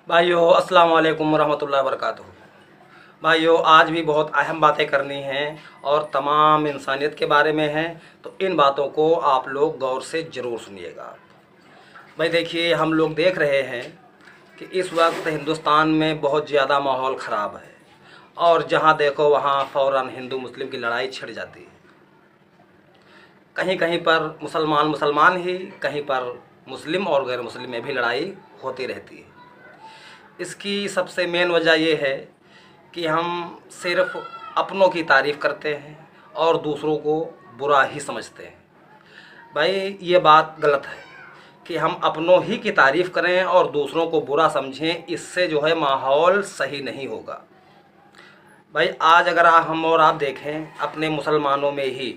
भाइयों अस्सलाम वालेकुम रहमतुल्लाहि व बरकातुहू। भाइयों आज भी बहुत अहम बातें करनी हैं और तमाम इंसानियत के बारे में हैं, तो इन बातों को आप लोग गौर से ज़रूर सुनिएगा। भाई देखिए, हम लोग देख रहे हैं कि इस वक्त हिंदुस्तान में बहुत ज़्यादा माहौल ख़राब है और जहाँ देखो वहाँ फ़ौरन हिंदू मुस्लिम की लड़ाई छिड़ जाती है। कहीं कहीं पर मुसलमान मुसलमान ही, कहीं पर मुस्लिम और गैर मुस्लिम में भी लड़ाई होती रहती है। इसकी सबसे मेन वजह यह है कि हम सिर्फ़ अपनों की तारीफ़ करते हैं और दूसरों को बुरा ही समझते हैं। भाई ये बात गलत है कि हम अपनों ही की तारीफ़ करें और दूसरों को बुरा समझें, इससे जो है माहौल सही नहीं होगा। भाई आज अगर हम और आप देखें अपने मुसलमानों में ही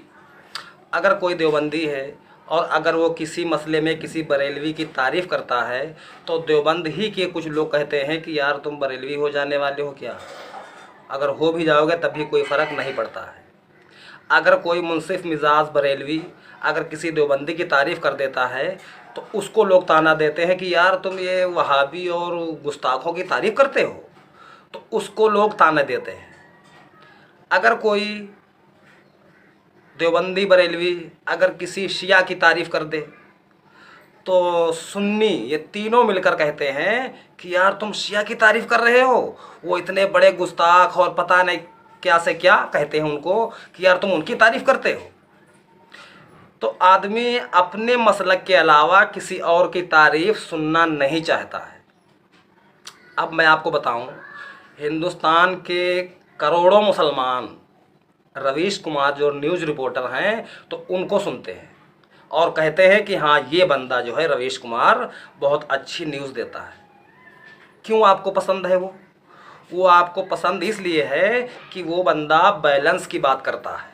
अगर कोई देवबंदी है और अगर वो किसी मसले में किसी बरेलवी की तारीफ़ करता है तो देवबंद ही के कुछ लोग कहते हैं कि यार तुम बरेलवी हो जाने वाले हो क्या, अगर हो भी जाओगे तब भी कोई फ़र्क नहीं पड़ता है। अगर कोई मुनसिफ मिजाज बरेलवी अगर किसी देवबंदी की तारीफ़ कर देता है तो उसको लोग ताना देते हैं कि यार तुम ये वहाबी और गुस्ताखों की तारीफ़ करते हो, तो उसको लोग ताना देते हैं। अगर कोई देवबंदी बरेलवी अगर किसी शिया की तारीफ़ कर दे तो सुन्नी ये तीनों मिलकर कहते हैं कि यार तुम शिया की तारीफ़ कर रहे हो, वो इतने बड़े गुस्ताख और पता नहीं क्या से क्या कहते हैं उनको कि यार तुम उनकी तारीफ़ करते हो। तो आदमी अपने मसलक के अलावा किसी और की तारीफ़ सुनना नहीं चाहता है। अब मैं आपको बताऊं, हिंदुस्तान के करोड़ों मुसलमान रवीश कुमार जो न्यूज़ रिपोर्टर हैं तो उनको सुनते हैं और कहते हैं कि हाँ ये बंदा जो है रवीश कुमार बहुत अच्छी न्यूज़ देता है। क्यों आपको पसंद है वो आपको पसंद इसलिए है कि वो बंदा बैलेंस की बात करता है।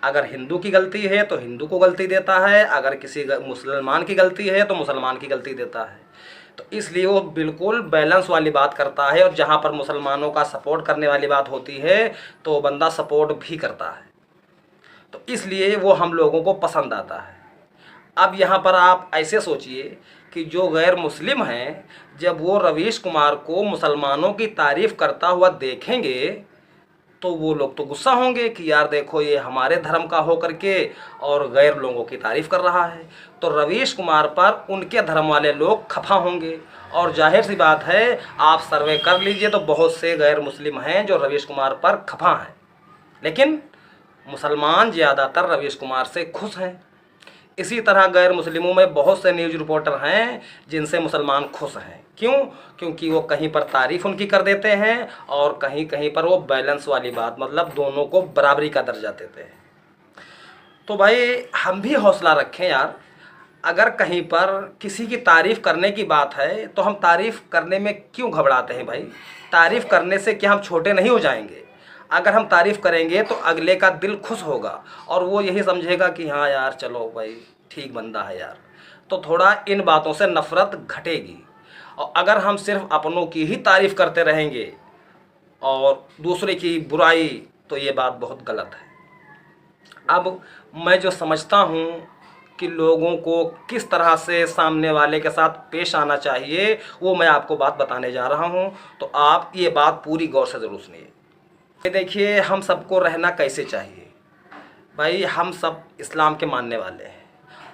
अगर हिंदू की गलती है तो हिंदू को गलती देता है, अगर किसी मुसलमान की गलती है तो मुसलमान की गलती देता है। तो इसलिए वो बिल्कुल बैलेंस वाली बात करता है और जहाँ पर मुसलमानों का सपोर्ट करने वाली बात होती है तो वो बंदा सपोर्ट भी करता है। तो इसलिए वो हम लोगों को पसंद आता है। अब यहाँ पर आप ऐसे सोचिए कि जो गैर मुस्लिम हैं जब वो रवीश कुमार को मुसलमानों की तारीफ़ करता हुआ देखेंगे तो वो लोग तो गुस्सा होंगे कि यार देखो ये हमारे धर्म का हो करके और गैर लोगों की तारीफ़ कर रहा है। तो रवीश कुमार पर उनके धर्म वाले लोग खफा होंगे और जाहिर सी बात है आप सर्वे कर लीजिए तो बहुत से गैर मुस्लिम हैं जो रवीश कुमार पर खफा हैं, लेकिन मुसलमान ज़्यादातर रवीश कुमार से खुश हैं। इसी तरह गैर मुस्लिमों में बहुत से न्यूज़ रिपोर्टर हैं जिनसे मुसलमान खुश हैं। क्यों? क्योंकि वो कहीं पर तारीफ़ उनकी कर देते हैं और कहीं कहीं पर वो बैलेंस वाली बात मतलब दोनों को बराबरी का दर्जा देते हैं। तो भाई हम भी हौसला रखें यार, अगर कहीं पर किसी की तारीफ़ करने की बात है तो हम तारीफ़ करने में क्यों घबराते हैं भाई? तारीफ़ करने से क्या हम छोटे नहीं हो जाएंगे? अगर हम तारीफ़ करेंगे तो अगले का दिल खुश होगा और वो यही समझेगा कि हाँ यार चलो भाई ठीक बंदा है यार, तो थोड़ा इन बातों से नफ़रत घटेगी। और अगर हम सिर्फ अपनों की ही तारीफ़ करते रहेंगे और दूसरे की बुराई, तो ये बात बहुत गलत है। अब मैं जो समझता हूँ कि लोगों को किस तरह से सामने वाले के साथ पेश आना चाहिए वो मैं आपको बात बताने जा रहा हूँ, तो आप ये बात पूरी गौर से ज़रूर सुनिए। ये देखिए हम सबको रहना कैसे चाहिए। भाई हम सब इस्लाम के मानने वाले हैं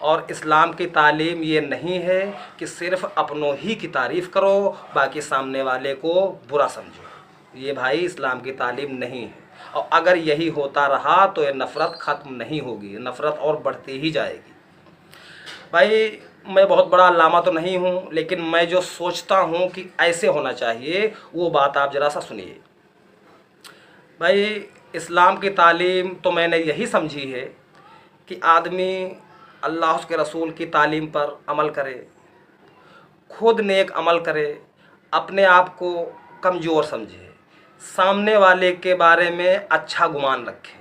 और इस्लाम की तालीम ये नहीं है कि सिर्फ़ अपनों ही की तारीफ़ करो बाकी सामने वाले को बुरा समझो। ये भाई इस्लाम की तालीम नहीं है और अगर यही होता रहा तो ये नफ़रत ख़त्म नहीं होगी, नफ़रत और बढ़ती ही जाएगी। भाई मैं बहुत बड़ा अल्लामा तो नहीं हूँ, लेकिन मैं जो सोचता हूँ कि ऐसे होना चाहिए वो बात आप ज़रा सा सुनिए। भाई इस्लाम की तालीम तो मैंने यही समझी है कि आदमी अल्लाह उसके रसूल की तालीम पर अमल करे, खुद नेक अमल करे, अपने आप को कमज़ोर समझे, सामने वाले के बारे में अच्छा गुमान रखे,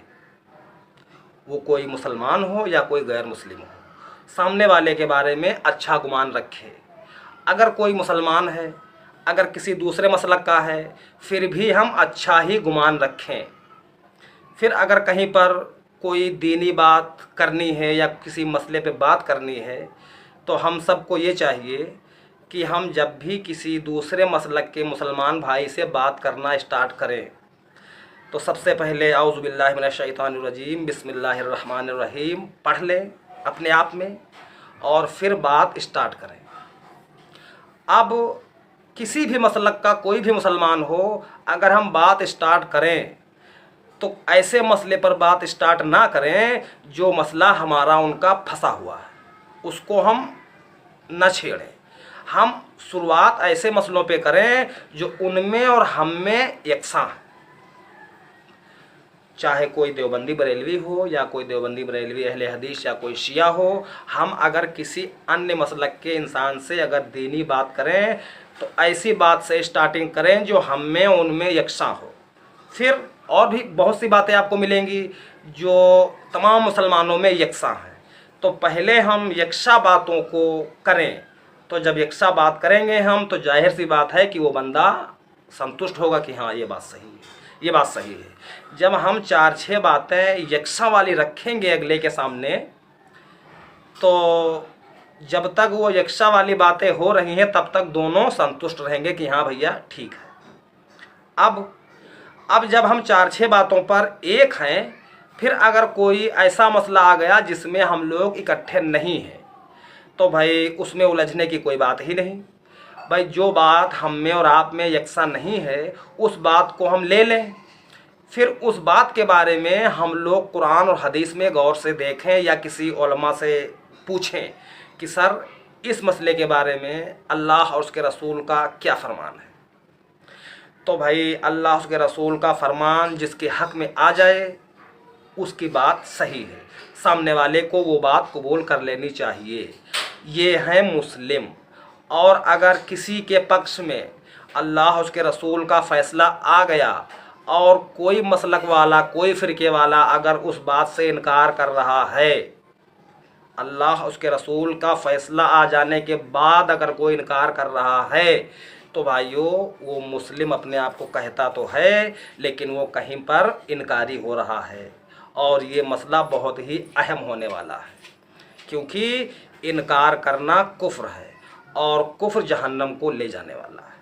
वो कोई मुसलमान हो या कोई गैर मुस्लिम हो, सामने वाले के बारे में अच्छा गुमान रखे। अगर कोई मुसलमान है, अगर किसी दूसरे मसलक का है, फिर भी हम अच्छा ही गुमान रखें। फिर अगर कहीं पर कोई दीनी बात करनी है या किसी मसले पे बात करनी है तो हम सबको ये चाहिए कि हम जब भी किसी दूसरे मसलक के मुसलमान भाई से बात करना स्टार्ट करें तो सबसे पहले औज़ु बिल्लाहि मिनश शैतानिर रजीम बिस्मिल्लाहिर रहमानिर रहीम पढ़ लें अपने आप में और फिर बात स्टार्ट करें। अब किसी भी मसलक का कोई भी मुसलमान हो, अगर हम बात स्टार्ट करें तो ऐसे मसले पर बात स्टार्ट ना करें जो मसला हमारा उनका फंसा हुआ है, उसको हम न छेड़ें। हम शुरुआत ऐसे मसलों पे करें जो उनमें और हम में यकसां है। चाहे कोई देवबंदी बरेलवी हो या कोई देवबंदी बरेलवी अहले हदीस या कोई शिया हो, हम अगर किसी अन्य मसलक के इंसान से अगर दीनी बात करें तो ऐसी बात से स्टार्टिंग करें जो हम में उनमें यकसां हो। फिर और भी बहुत सी बातें आपको मिलेंगी जो तमाम मुसलमानों में यकसां हैं। तो पहले हम यकसा बातों को करें, तो जब यकसा बात करेंगे हम तो जाहिर सी बात है कि वो बंदा संतुष्ट होगा कि हाँ ये बात सही है, ये बात सही है। जब हम 4-6 बातें यकसा वाली रखेंगे अगले के सामने, तो जब तक वो यकसा वाली बातें हो रही हैं तब तक दोनों संतुष्ट रहेंगे कि हाँ भैया ठीक है। अब जब हम 4-6 बातों पर एक हैं, फिर अगर कोई ऐसा मसला आ गया जिसमें हम लोग इकट्ठे नहीं हैं तो भाई उसमें उलझने की कोई बात ही नहीं। भाई जो बात हम में और आप में यकसा नहीं है उस बात को हम ले लें, फिर उस बात के बारे में हम लोग कुरान और हदीस में गौर से देखें या किसी उलमा से पूछें कि सर इस मसले के बारे में अल्लाह और उसके रसूल का क्या फ़रमान है। तो भाई अल्लाह उसके रसूल का फ़रमान जिसके हक़ में आ जाए उसकी बात सही है, सामने वाले को वो बात कबूल कर लेनी चाहिए। ये है मुस्लिम। और अगर किसी के पक्ष में अल्लाह उसके रसूल का फ़ैसला आ गया और कोई मसलक वाला कोई फ़िरके वाला अगर उस बात से इनकार कर रहा है, अल्लाह उसके रसूल का फ़ैसला आ जाने के बाद अगर कोई इनकार कर रहा है तो भाइयों वो मुस्लिम अपने आप को कहता तो है लेकिन वो कहीं पर इनकारी हो रहा है। और ये मसला बहुत ही अहम होने वाला है, क्योंकि इनकार करना कुफ्र है और कुफ्र जहन्नम को ले जाने वाला है।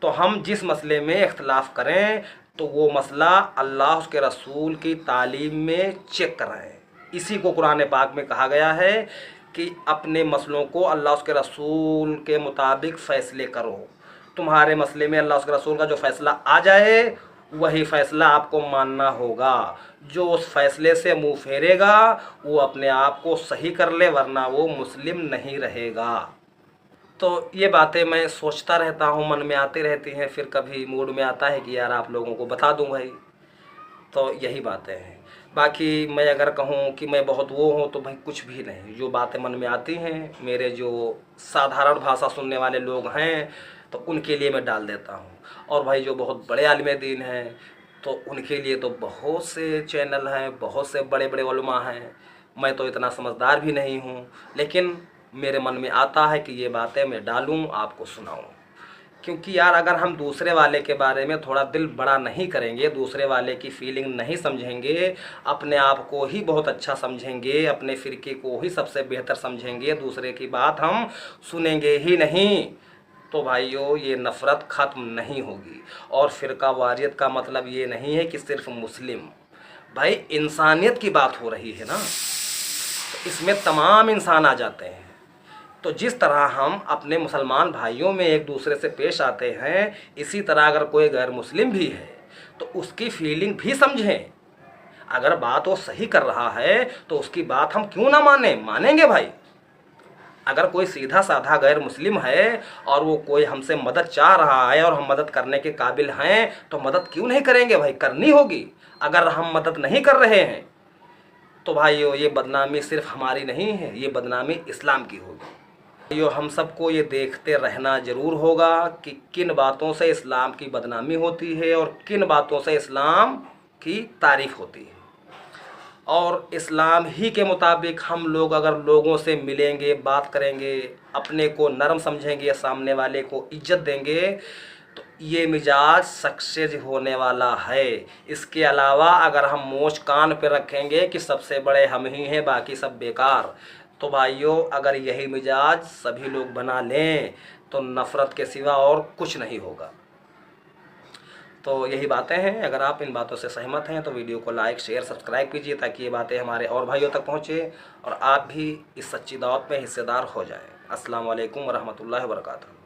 तो हम जिस मसले में इख्तलाफ करें तो वो मसला अल्लाह उसके रसूल की तालीम में चेक कराएं। इसी को कुरान पाक में कहा गया है कि अपने मसलों को अल्लाह उसके रसूल के मुताबिक फ़ैसले करो। तुम्हारे मसले में अल्लाह उसके रसूल का जो फ़ैसला आ जाए वही फ़ैसला आपको मानना होगा। जो उस फ़ैसले से मुँह फेरेगा वो अपने आप को सही कर ले, वरना वो मुस्लिम नहीं रहेगा। तो ये बातें मैं सोचता रहता हूँ, मन में आती रहती हैं, फिर कभी मूड में आता है कि यार आप लोगों को बता दूँ भाई। तो यही बातें हैं। बाकी मैं अगर कहूँ कि मैं बहुत वो हूँ तो भाई कुछ भी नहीं, जो बातें मन में आती हैं, मेरे जो साधारण भाषा सुनने वाले लोग हैं तो उनके लिए मैं डाल देता हूँ। और भाई जो बहुत बड़े आलिम दीन हैं तो उनके लिए तो बहुत से चैनल हैं, बहुत से बड़े बड़े उलमा हैं। मैं तो इतना समझदार भी नहीं हूँ, लेकिन मेरे मन में आता है कि ये बातें मैं डालूँ, आपको सुनाऊँ। क्योंकि यार अगर हम दूसरे वाले के बारे में थोड़ा दिल बड़ा नहीं करेंगे, दूसरे वाले की फीलिंग नहीं समझेंगे, अपने आप को ही बहुत अच्छा समझेंगे, अपने फ़िरके को ही सबसे बेहतर समझेंगे, दूसरे की बात हम सुनेंगे ही नहीं, तो भाइयों ये नफ़रत ख़त्म नहीं होगी। और फ़िरका वारियत का मतलब ये नहीं है कि सिर्फ मुस्लिम, भाई इंसानियत की बात हो रही है ना, तो इसमें तमाम इंसान आ जाते हैं। तो जिस तरह हम अपने मुसलमान भाइयों में एक दूसरे से पेश आते हैं, इसी तरह अगर कोई गैर मुस्लिम भी है तो उसकी फीलिंग भी समझें। अगर बात वो सही कर रहा है तो उसकी बात हम क्यों ना मानेंगे भाई। अगर कोई सीधा साधा गैर मुस्लिम है और वो कोई हमसे मदद चाह रहा है और हम मदद करने के काबिल हैं तो मदद क्यों नहीं करेंगे भाई, करनी होगी। अगर हम मदद नहीं कर रहे हैं तो भाइयों ये बदनामी सिर्फ हमारी नहीं है, ये बदनामी इस्लाम की होगी। यो हम सबको ये देखते रहना ज़रूर होगा कि किन बातों से इस्लाम की बदनामी होती है और किन बातों से इस्लाम की तारीफ़ होती है। और इस्लाम ही के मुताबिक हम लोग अगर लोगों से मिलेंगे, बात करेंगे, अपने को नरम समझेंगे, सामने वाले को इज्जत देंगे, तो ये मिजाज सक्सेस होने वाला है। इसके अलावा अगर हम मोच कान पे रखेंगे कि सबसे बड़े हम ही हैं, बाकी सब बेकार, तो भाइयों अगर यही मिजाज सभी लोग बना लें तो नफ़रत के सिवा और कुछ नहीं होगा। तो यही बातें हैं। अगर आप इन बातों से सहमत हैं तो वीडियो को लाइक, शेयर, सब्सक्राइब कीजिए ताकि ये बातें हमारे और भाइयों तक पहुँचे और आप भी इस सच्ची दावत में हिस्सेदार हो जाएं। अस्सलाम वालेकुम व रहमतुल्लाहि व बरकातहू।